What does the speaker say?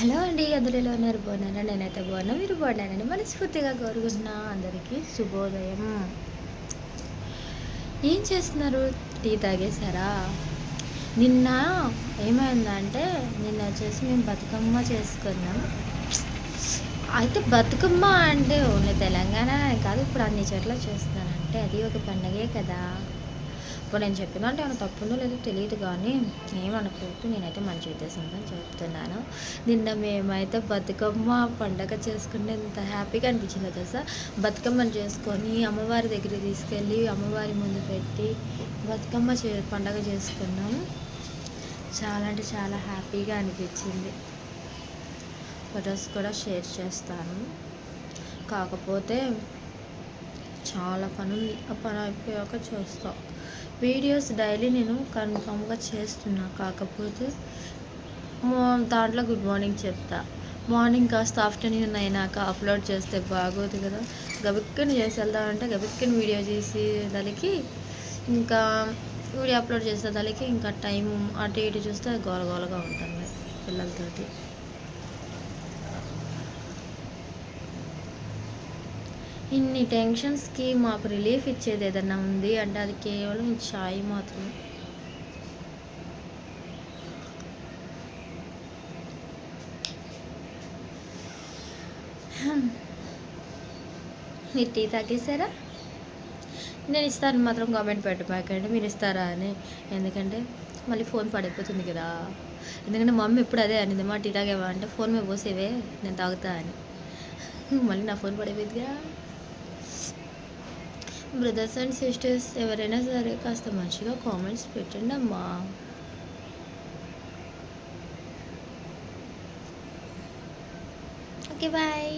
Hello అండి. అందరూ ఎలా ఉన్నారు? బాగున్నారా? నేనైతే బాగున్నా. మీరు బాగున్నారండి? మనస్ఫూర్తిగా కోరుకుంటున్నా. అందరికీ శుభోదయం. ఏం చేస్తున్నారు? టీ తాగేశారా? నిన్న ఏమైందంటే నిన్న వచ్చేసి మేము బతుకమ్మ చేసుకున్నాం. అయితే బతుకమ్మ అంటే ఓన్లీ తెలంగాణనే కాదు, ఇప్పుడు అన్ని చోట్ల చేస్తున్నానంటే అది ఒక పండగే కదా! ఇప్పుడు నేను చెప్పిన దాంట్లో ఏమైనా తప్పుందో లేదో తెలియదు కానీ ఏమనుకోవద్దు. నేనైతే మంచి ఉద్దేశంతో చెప్తున్నాను. నిన్న మేమైతే బతుకమ్మ పండగ చేసుకుంటే ఎంత హ్యాపీగా అనిపించిందో తెలుసా! బతుకమ్మను చేసుకొని అమ్మవారి దగ్గరికి తీసుకెళ్ళి అమ్మవారి ముందు పెట్టి బతుకమ్మ పండగ చేసుకున్నాం. చాలా అంటే చాలా హ్యాపీగా అనిపించింది. ఫొటోస్ కూడా షేర్ చేస్తాను. కాకపోతే చాలా పని ఉంది. ఆ పని అయిపోయాక చేస్తా. వీడియోస్ డైలీ నేను కన్ఫామ్గా చేస్తున్నా. కాకపోతే దాంట్లో గుడ్ మార్నింగ్ చెప్తా. మార్నింగ్ కాస్త ఆఫ్టర్నూన్ అయినాక అప్లోడ్ చేస్తే బాగోదు కదా. గబిక్కని చేసి వెళ్దామంటే గబిక్కని వీడియో చేసి దానికి ఇంకా వీడియో అప్లోడ్ చేసే దానికి ఇంకా టైం అటు ఇటు చూస్తే గోలగోలగా ఉంటుంది పిల్లలతోటి. ఇన్ని టెన్షన్స్కి మాకు రిలీఫ్ ఇచ్చేది ఏదన్నా ఉంది అంటే అది కేవలం ఛాయ్ మాత్రమే. మీరు టీ తాగేసారా? నేను ఇస్తాను మాత్రం కామెంట్ పెట్టమాకండి మీరు ఇస్తారా అని. ఎందుకంటే మళ్ళీ ఫోన్ పడిపోతుంది కదా. ఎందుకంటే మమ్మీ ఎప్పుడు అదే అనింది, మా టీ తాగేవా అంటే ఫోన్ మీద పోసేవే నేను తాగుతా అని. మళ్ళీ నా ఫోన్ పడిపోతుందిగా. బ్రదర్స్ అండ్ సిస్టర్స్ ఎవరైనా సరే కాస్త మంచిగా కామెంట్స్ పెట్టండి అమ్మా. Okay bye.